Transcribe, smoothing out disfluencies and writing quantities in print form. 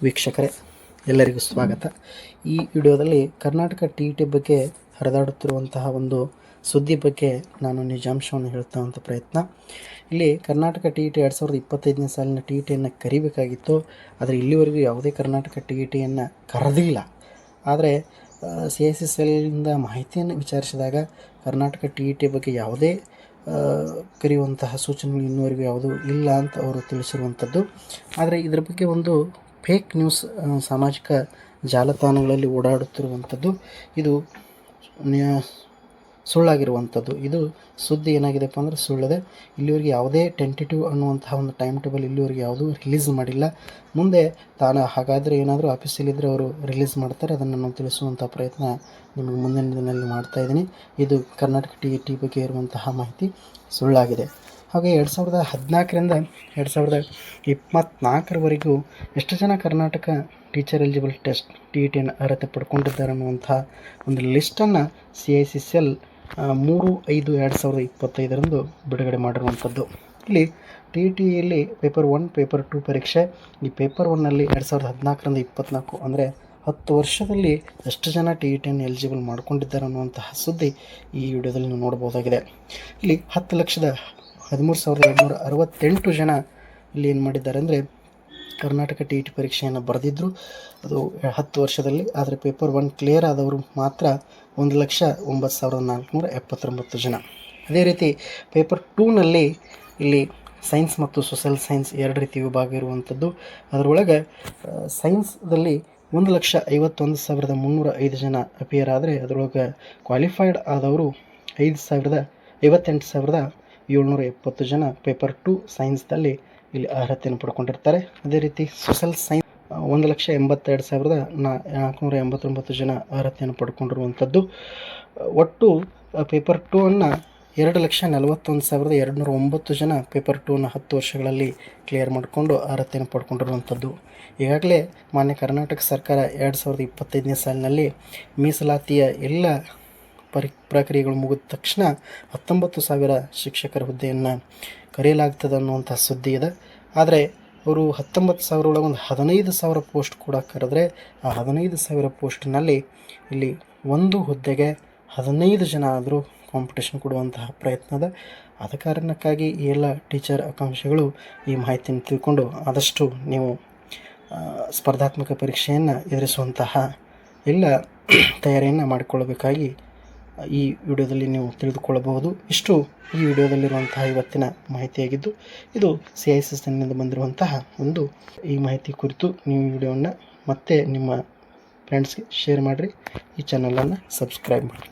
ವೀಕ್ಷಕರೇ, ಎಲ್ಲರಿಗೂ ಸ್ವಾಗತ. ಈ ವಿಡಿಯೋದಲ್ಲಿ ಕರ್ನಾಟಕ TET ಬಗ್ಗೆ ಹರಿದಾಡುತ್ತಿರುವಂತಹ ಒಂದು ಸುದ್ದಿ ಬಗ್ಗೆ ನಾನು ನಿಜಾಂಶವನ್ನು ಹೇಳ್ತಾ ಪ್ರಯತ್ನ. ಇಲ್ಲಿ ಕರ್ನಾಟಕ TET 2025ನೇ ಸಾಲಿನ TETಯನ್ನು ಕರಿಬೇಕಾಗಿತ್ತು. ಆದರೆ ಇಲ್ಲಿವರೆಗೂ ಯಾವುದೇ ಕರ್ನಾಟಕ TETಯನ್ನು ಕರೆದಿಲ್ಲ. ಆದರೆ CICCLನಿಂದ ಮಾಹಿತಿಯನ್ನು ವಿಚಾರಿಸಿದಾಗ ಕರ್ನಾಟಕ TET ಬಗ್ಗೆ ಯಾವುದೇ ಕರೆಯುವಂತಹ ಸೂಚನೆಗಳು ಇನ್ನುವರೆಗೂ ಯಾವುದೂ ಇಲ್ಲ ಅಂತ ಅವರು ತಿಳಿಸಿರುವಂಥದ್ದು. ಆದರೆ ಇದರ ಬಗ್ಗೆ ಒಂದು ಫೇಕ್ ನ್ಯೂಸ್ ಸಾಮಾಜಿಕ ಜಾಲತಾಣಗಳಲ್ಲಿ ಓಡಾಡುತ್ತಿರುವಂಥದ್ದು, ಇದು ಸುಳ್ಳಾಗಿರುವಂಥದ್ದು. ಇದು ಸುದ್ದಿ ಏನಾಗಿದೆಪ್ಪ ಅಂದರೆ ಸುಳ್ಳಿದೆ. ಇಲ್ಲಿವರೆಗೆ ಯಾವುದೇ ಟೆಂಟೇಟಿವ್ ಅನ್ನುವಂತಹ ಒಂದು ಟೈಮ್ ಟೇಬಲ್ ಇಲ್ಲಿವರೆಗೆ ಯಾವುದೂ ರಿಲೀಸ್ ಮಾಡಿಲ್ಲ. ಮುಂದೆ ತಾನು ಹಾಗಾದರೆ ಏನಾದರೂ ಆಫೀಸಲ್ಲಿದ್ದರೆ ಅವರು ರಿಲೀಸ್ ಮಾಡ್ತಾರೆ, ಅದನ್ನು ನಾನು ತಿಳಿಸುವಂಥ ಪ್ರಯತ್ನ ನಿಮಗೆ ಮುಂದಿನ ದಿನದಲ್ಲಿ ಮಾಡ್ತಾಯಿದ್ದೀನಿ. ಇದು ಕರ್ನಾಟಕ TET ಬಗ್ಗೆ ಇರುವಂತಹ ಮಾಹಿತಿ ಸುಳ್ಳಾಗಿದೆ. ಹಾಗೆ 2014ರಿಂದ 2024ರವರೆಗೂ ಎಷ್ಟು ಜನ ಕರ್ನಾಟಕ ಟೀಚರ್ ಎಲಿಜಿಬಲ್ ಟೆಸ್ಟ್ TETಯನ್ನು ಅರ್ಹತೆ ಪಡ್ಕೊಂಡಿದ್ದಾರೆ ಅನ್ನುವಂಥ ಒಂದು ಲಿಸ್ಟನ್ನು CICCL 3/5/2025 ಬಿಡುಗಡೆ ಮಾಡಿರುವಂಥದ್ದು. ಇಲ್ಲಿ TETಯಲ್ಲಿ ಪೇಪರ್ 1, ಪೇಪರ್ 2 ಪರೀಕ್ಷೆ. ಈ ಪೇಪರ್ 1ನಲ್ಲಿ 2014ರಿಂದ 2024 ಅಂದರೆ 10 ವರ್ಷದಲ್ಲಿ ಎಷ್ಟು ಜನ TETಯನ್ನು ಎಲಿಜಿಬಲ್ ಮಾಡ್ಕೊಂಡಿದ್ದಾರೆ ಅನ್ನುವಂತಹ ಸುದ್ದಿ ಈ ವಿಡಿಯೋದಲ್ಲಿ ನೀವು ನೋಡ್ಬೋದಾಗಿದೆ. ಇಲ್ಲಿ 10,13,268 ಜನ ಇಲ್ಲಿ ಏನು ಮಾಡಿದ್ದಾರೆ ಅಂದರೆ ಕರ್ನಾಟಕ TET ಪರೀಕ್ಷೆಯನ್ನು ಬರೆದಿದ್ದರು, ಅದು 10 ವರ್ಷದಲ್ಲಿ. ಆದರೆ ಪೇಪರ್ 1 ಕ್ಲಿಯರ್ ಆದವರು ಮಾತ್ರ 1,09,479 ಜನ. ಅದೇ ರೀತಿ ಪೇಪರ್ 2ನಲ್ಲಿ ಇಲ್ಲಿ ಸೈನ್ಸ್ ಮತ್ತು ಸೋಷಿಯಲ್ ಸೈನ್ಸ್ ಎರಡು ರೀತಿ ವಿಭಾಗ ಇರುವಂಥದ್ದು. ಅದರೊಳಗೆ ಸೈನ್ಸ್ದಲ್ಲಿ 1,51,305 ಜನ ಅಪಿಯರ್ ಆದರೆ ಅದರೊಳಗೆ ಕ್ವಾಲಿಫೈಡ್ ಆದವರು 58,770 ಜನ ಪೇಪರ್ 2 ಸೈನ್ಸ್ದಲ್ಲಿ ಇಲ್ಲಿ ಅರ್ಹತೆಯನ್ನು ಪಡ್ಕೊಂಡಿರ್ತಾರೆ. ಅದೇ ರೀತಿ ಸೋಷಿಯಲ್ ಸೈನ್ಸ್ 1,82,489 ಜನ ಅರ್ಹತೆಯನ್ನು ಪಡ್ಕೊಂಡಿರುವಂಥದ್ದು. ಒಟ್ಟು ಪೇಪರ್ 2ಅನ್ನು 2,41,209 ಜನ ಪೇಪರ್ 2ಅನ್ನು 10 ವರ್ಷಗಳಲ್ಲಿ ಕ್ಲಿಯರ್ ಮಾಡಿಕೊಂಡು ಅರ್ಹತೆಯನ್ನು ಪಡ್ಕೊಂಡಿರುವಂಥದ್ದು. ಈಗಾಗಲೇ ಮಾನ್ಯ ಕರ್ನಾಟಕ ಸರ್ಕಾರ 2025ನೇ ಸಾಲಿನಲ್ಲಿ ಮೀಸಲಾತಿಯ ಎಲ್ಲ ಪ್ರಕ್ರಿಯೆಗಳು ಮುಗಿದ ತಕ್ಷಣ 19,000 ಶಿಕ್ಷಕರ ಹುದ್ದೆಯನ್ನು ಕರೆಯಲಾಗ್ತದೆ ಅನ್ನುವಂಥ ಸುದ್ದಿ ಇದೆ. ಆದರೆ ಅವರು 19,000 ಒಳಗೆ ಒಂದು 15,000 ಪೋಸ್ಟ್ ಕೂಡ ಕರೆದ್ರೆ ಆ 15,000 ಪೋಸ್ಟ್ನಲ್ಲಿ ಇಲ್ಲಿ ಒಂದು ಹುದ್ದೆಗೆ 15 ಜನ ಆದರೂ ಕಾಂಪಿಟೇಷನ್ ಕೊಡುವಂತಹ ಪ್ರಯತ್ನ ಇದೆ. ಆದ ಕಾರಣಕ್ಕಾಗಿ ಈ ಎಲ್ಲ ಟೀಚರ್ ಆಕಾಂಕ್ಷಿಗಳು ಈ ಮಾಹಿತಿಯನ್ನು ತಿಳ್ಕೊಂಡು ಆದಷ್ಟು ನೀವು ಸ್ಪರ್ಧಾತ್ಮಕ ಪರೀಕ್ಷೆಯನ್ನು ಎದುರಿಸುವಂತಹ ಎಲ್ಲ ತಯಾರಿಯನ್ನು ಮಾಡಿಕೊಳ್ಳಬೇಕಾಗಿ ಈ ವಿಡಿಯೋದಲ್ಲಿ ನೀವು ತಿಳಿದುಕೊಳ್ಳಬಹುದು. ಇಷ್ಟು ಈ ವಿಡಿಯೋದಲ್ಲಿರುವಂತಹ ಇವತ್ತಿನ ಮಾಹಿತಿಯಾಗಿದ್ದು, ಇದು CICCLನಿಂದ ಬಂದಿರುವಂತಹ ಒಂದು ಈ ಮಾಹಿತಿ ಕುರಿತು ನೀವು ಈ ವಿಡಿಯೋವನ್ನು ಮತ್ತೆ ನಿಮ್ಮ ಫ್ರೆಂಡ್ಸ್ಗೆ ಶೇರ್ ಮಾಡಿರಿ. ಈ ಚಾನಲನ್ನು ಸಬ್ಸ್ಕ್ರೈಬ್ ಮಾಡಿ.